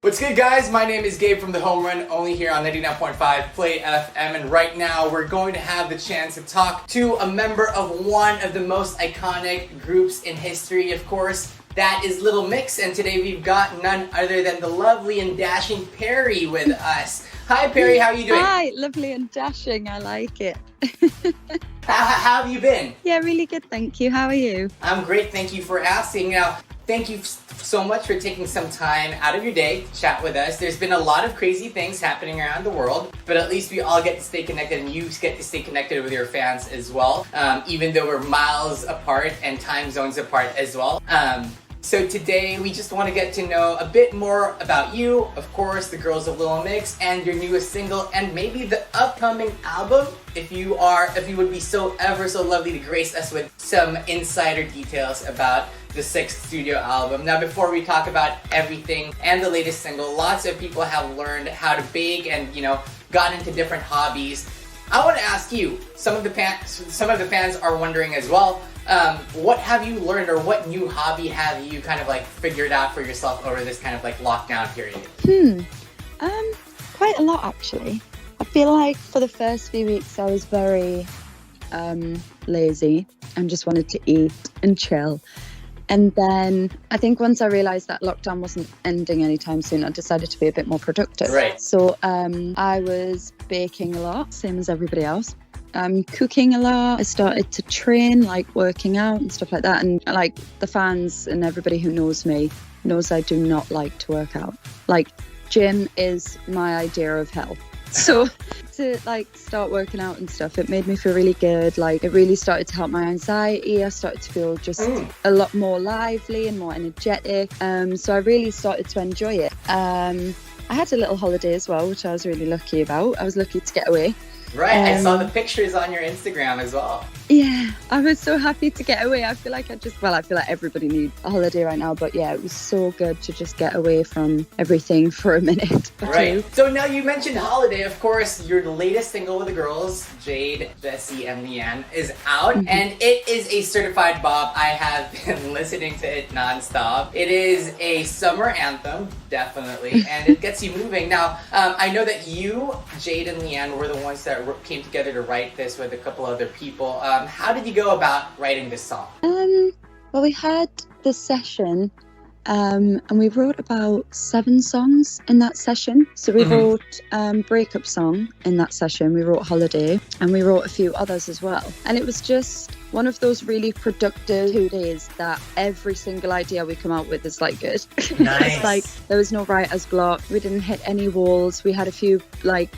What's good, guys? My name is Gabe from The Home Run, only here on 99.5 Play FM, and right now we're going to have the chance to talk to a member of one of the most iconic groups in history, of course. That is Little Mix, and today we've got none other than the lovely and dashing Perrie with us. Hi, Perrie, how are you doing? Hi, lovely and dashing. I like it. How have you been? Yeah, really good, thank you. How are you? I'm great, thank you for asking. Now, thank you so much for taking some time out of your day to chat with us. There's been a lot of crazy things happening around the world, but at least we all get to stay connected, and you get to stay connected with your fans as well, even though we're miles apart and time zones apart as well. So today we just want to get to know a bit more about you, of course, the girls of Little Mix, and your newest single, and maybe the upcoming album, if you would be so ever so lovely to grace us with some insider details about the 6th studio album. Now, before we talk about everything and the latest single, lots of people have learned how to bake and, got into different hobbies. I want to ask you, some of the fans are wondering as well, what have you learned, or what new hobby have you kind of figured out for yourself over this kind of lockdown period? Quite a lot, actually. I feel like for the first few weeks I was very lazy and just wanted to eat and chill. And then I think once I realised that lockdown wasn't ending anytime soon, I decided to be a bit more productive. Right. So I was baking a lot, same as everybody else. Cooking a lot. I started to train, working out and stuff like that. And the fans and everybody who knows me knows I do not like to work out. Gym is my idea of hell. So to start working out and stuff, it made me feel really good. It really started to help my anxiety. I started to feel just a lot more lively and more energetic. So I really started to enjoy it. I had a little holiday as well, which I was really lucky about. I was lucky to get away. Right, I saw the pictures on your Instagram as well. Yeah, I was so happy to get away. I feel like everybody needs a holiday right now, but yeah, it was so good to just get away from everything for a minute. Right. So now you mentioned holiday, of course, your latest single with the girls, Jade, Jessie, and Leanne, is out, and it is a certified bop. I have been listening to it nonstop. It is a summer anthem, definitely, and it gets you moving. Now, I know that you, Jade, and Leanne were the ones that came together to write this with a couple other people. How did you go about writing this song? Well, we had the session, and we wrote about 7 songs in that session. So we wrote Breakup Song in that session, we wrote Holiday, and we wrote a few others as well. And it was just one of those really productive 2 days that every single idea we come out with is good. Nice. There was no writer's block. We didn't hit any walls. We had a few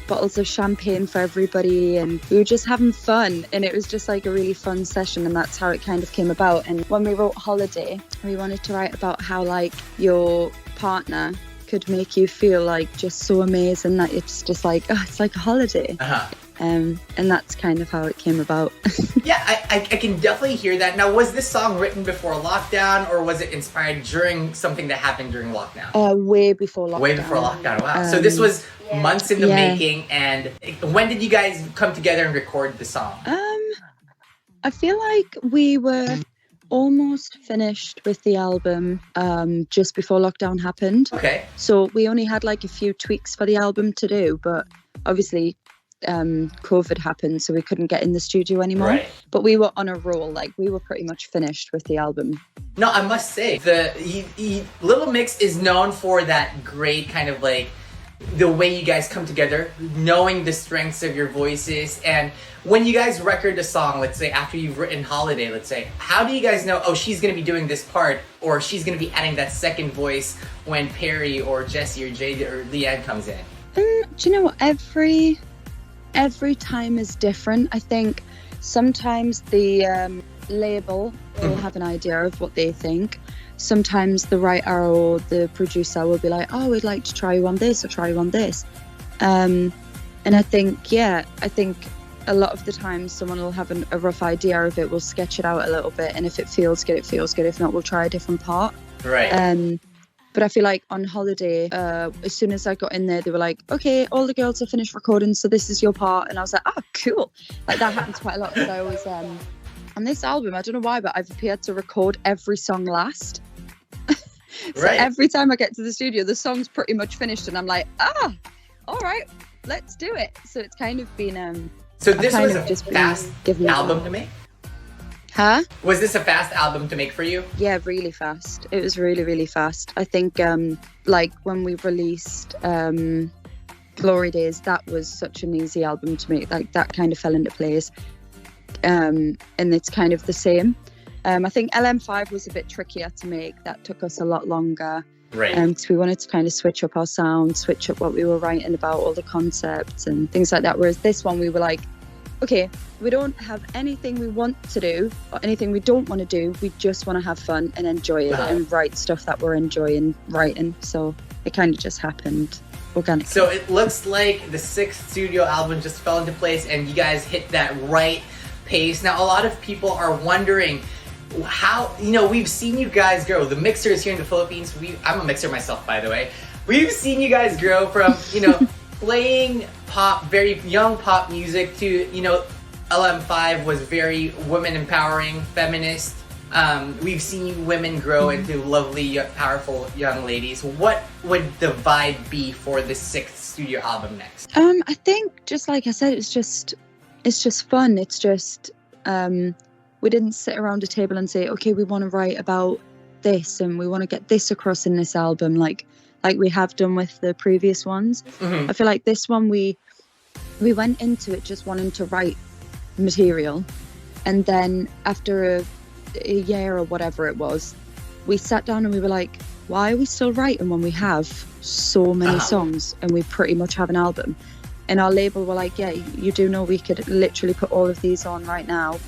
bottles of champagne for everybody, and we were just having fun. And it was just a really fun session, and that's how it kind of came about. And when we wrote Holiday, we wanted to write about how your partner could make you feel just so amazing that it's just it's like a holiday. And that's kind of how it came about. Yeah, I can definitely hear that. Now, was this song written before lockdown, or was it inspired during something that happened during lockdown? Way before lockdown. Way before lockdown, wow. So this was months in the making, and when did you guys come together and record the song? I feel like we were almost finished with the album just before lockdown happened. Okay. So we only had a few tweaks for the album to do, but obviously COVID happened, so we couldn't get in the studio anymore. Right. But we were on a roll. We were pretty much finished with the album. No, I must say, Little Mix is known for that great kind of the way you guys come together, knowing the strengths of your voices. And when you guys record a song, let's say after you've written Holiday, let's say, how do you guys know, oh, she's going to be doing this part, or she's going to be adding that second voice when Perrie or Jessie or Jade or Leanne comes in? Do you know what? Every time is different. I think sometimes the label will have an idea of what they think. Sometimes the writer or the producer will be like, oh, we'd like to try you on this or try you on this. And I think a lot of the time someone will have a rough idea of it, we'll sketch it out a little bit, and if it feels good, it feels good. If not, we'll try a different part. Right. But I feel like on Holiday, as soon as I got in there, they were like, okay, all the girls have finished recording, so this is your part. And I was like, oh, cool. That happens quite a lot, because I always, on this album, I don't know why, but I've appeared to record every song last. So every time I get to the studio, the song's pretty much finished, and I'm like, all right, let's do it. So it's kind of been So this was a fast album to make? Huh? Was this a fast album to make for you? Yeah, really fast. It was really, really fast. I think like when we released Glory Days, that was such an easy album to make. Like that kind of fell into place. And it's kind of the same. I think LM5 was a bit trickier to make. That took us a lot longer. Right. Because we wanted to kind of switch up our sound, switch up what we were writing about, all the concepts and things like that. Whereas this one, we were like, okay, we don't have anything we want to do or anything we don't want to do. We just want to have fun and enjoy it and write stuff that we're enjoying writing. So it kind of just happened organically. So it looks like the 6th studio album just fell into place and you guys hit that right pace. Now, a lot of people are wondering how, we've seen you guys grow. The mixers here in the Philippines, I'm a mixer myself, by the way. We've seen you guys grow from, playing pop, very young pop music to, LM5 was very women empowering, feminist. We've seen you women grow into lovely, powerful young ladies. What would the vibe be for the 6th studio album next? I think, just like I said, it's just fun. It's just, we didn't sit around a table and say, okay, we want to write about this and we want to get this across in this album, like we have done with the previous ones. I feel like this one, we went into it just wanting to write material, and then after a year or whatever it was, we sat down and we were like, why are we still writing when we have so many songs and we pretty much have an album? And our label were like, yeah, you do know we could literally put all of these on right now,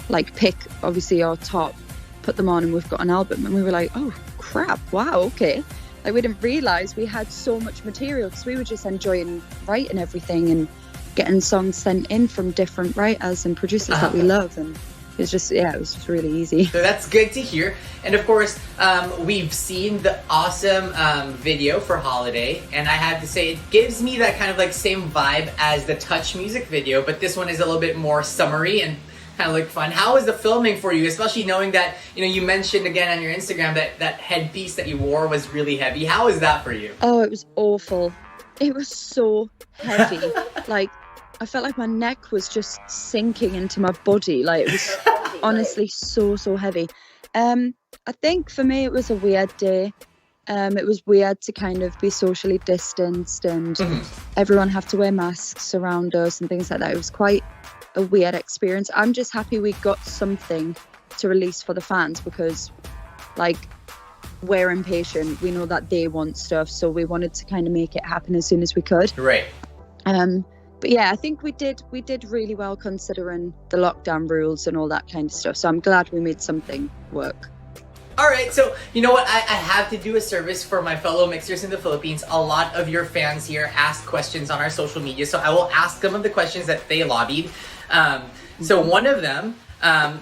like pick obviously our top, put them on, and we've got an album. And we were like, oh crap, wow, okay. Like we didn't realize we had so much material because we were just enjoying writing everything and getting songs sent in from different writers and producers that we love. And it was just really easy. So that's good to hear. And of course, we've seen the awesome video for Holiday, and I have to say it gives me that kind of like same vibe as the Touch music video, but this one is a little bit more summery and kind of like fun. How was the filming for you, especially knowing that you mentioned again on your Instagram that headpiece that you wore was really heavy? How was that for you? Oh, it was awful. It was so heavy. Like I felt like my neck was just sinking into my body. Like it was honestly so heavy. I think for me it was a weird day. It was weird to kind of be socially distanced and everyone have to wear masks around us and things like that. It was quite a weird experience. I'm just happy we got something to release for the fans because like we're impatient. We know that they want stuff, so we wanted to kind of make it happen as soon as we could. Right. But yeah, I think we did really well considering the lockdown rules and all that kind of stuff. So I'm glad we made something work. All right, so you know what? I have to do a service for my fellow mixers in the Philippines. A lot of your fans here ask questions on our social media, so I will ask them of the questions that they lobbied. So one of them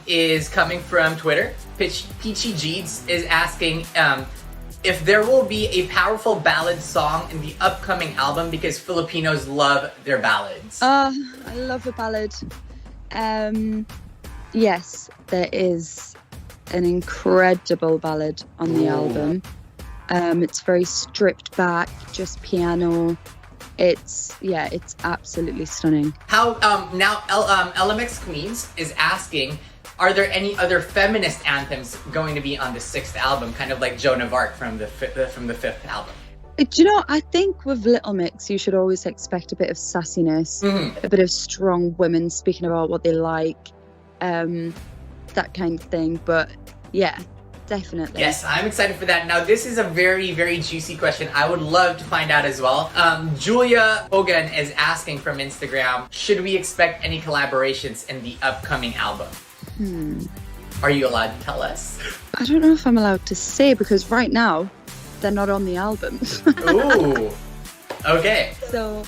is coming from Twitter. Peachy Jeeds is asking if there will be a powerful ballad song in the upcoming album because Filipinos love their ballads. I love a ballad. Yes, there is an incredible ballad on the album. It's very stripped back, just piano. It's absolutely stunning. How now LMX Queens is asking, are there any other feminist anthems going to be on the 6th album, kind of like Joan of Arc from the 5th album? Do you know, I think with Little Mix, you should always expect a bit of sassiness, a bit of strong women speaking about what they like, that kind of thing. But yeah, definitely. Yes, I'm excited for that. Now, this is a very, very juicy question. I would love to find out as well. Julia Hogan is asking from Instagram, should we expect any collaborations in the upcoming album? Are you allowed to tell us? I don't know if I'm allowed to say because right now they're not on the album. Ooh. Okay. So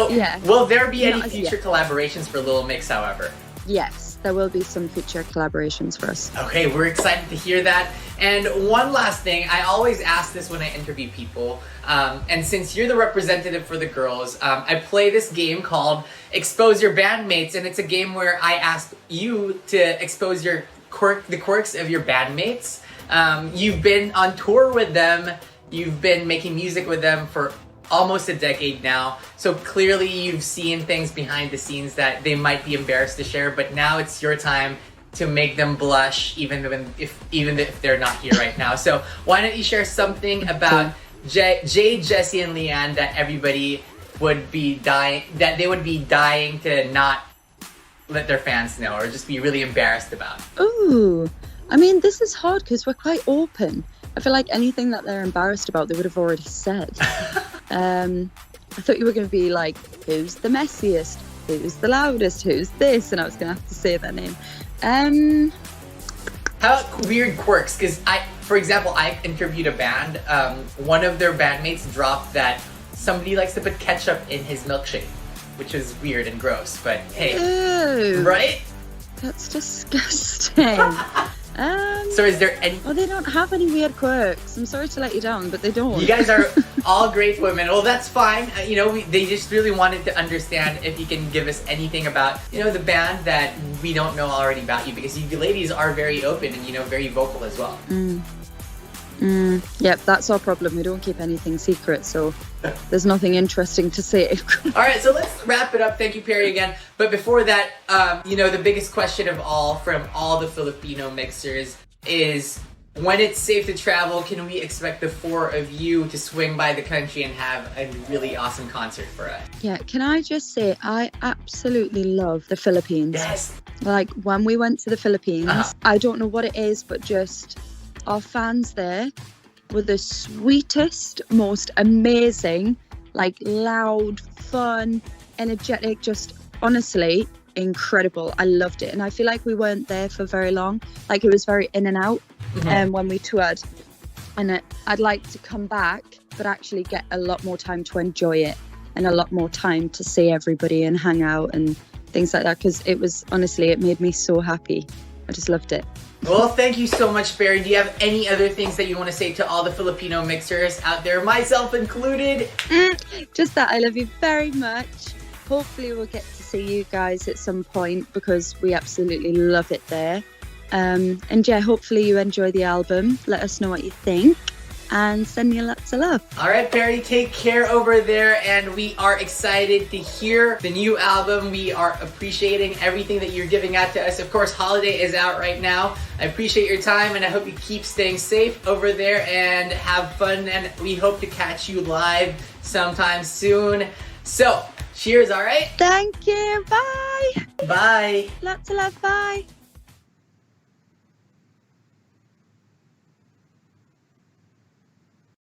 yeah. Will there be any future collaborations for Little Mix, however? Yes, there will be some future collaborations for us. Okay, we're excited to hear that. And one last thing, I always ask this when I interview people, and since you're the representative for the girls, I play this game called Expose Your Bandmates, and it's a game where I ask you to expose the quirks of your bandmates. You've been on tour with them. You've been making music with them for almost a decade now. So clearly you've seen things behind the scenes that they might be embarrassed to share, but now it's your time to make them blush even if they're not here right now. So why don't you share something about Jay, Jesse, and Leanne that everybody would be dying to not let their fans know or just be really embarrassed about? Ooh, I mean, this is hard because we're quite open. I feel like anything that they're embarrassed about, they would have already said. I thought you were going to be like, who's the messiest? Who's the loudest? Who's this? And I was going to have to say their name. How about weird quirks? Because for example, I interviewed a band. One of their bandmates dropped that somebody likes to put ketchup in his milkshake, which is weird and gross, but hey. Ew, right? that's disgusting. So is there any... Well, they don't have any weird quirks. I'm sorry to let you down, but they don't. You guys are all great women. Well, that's fine. They just really wanted to understand if you can give us anything about, the band that we don't know already about you, because you ladies are very open and, very vocal as well. Yep, that's our problem. We don't keep anything secret, so there's nothing interesting to say. All right, so let's wrap it up. Thank you, Perrie, again. But before that, the biggest question of all from all the Filipino mixers is, when it's safe to travel, can we expect the four of you to swing by the country and have a really awesome concert for us? Yeah, can I just say, I absolutely love the Philippines. Yes. Like, when we went to the Philippines, I don't know what it is, but just... our fans there were the sweetest, most amazing, loud, fun, energetic, just honestly incredible. I loved it. And I feel like we weren't there for very long. It was very in and out when we toured. And I'd like to come back, but actually get a lot more time to enjoy it and a lot more time to see everybody and hang out and things like that. Because it made me so happy. I just loved it. Well, thank you so much, Perrie. Do you have any other things that you want to say to all the Filipino mixers out there, myself included? Just that I love you very much. Hopefully we'll get to see you guys at some point, because we absolutely love it there. And yeah, hopefully you enjoy the album. Let us know what you think and send me lots of love. All right, Perrie, take care over there, and we are excited to hear the new album. We are appreciating everything that you're giving out to us. Of course, holiday is out right now. I appreciate your time, and I hope you keep staying safe over there and have fun, and we hope to catch you live sometime soon. So, cheers, all right? Thank you. Bye. Bye. Lots of love. Bye.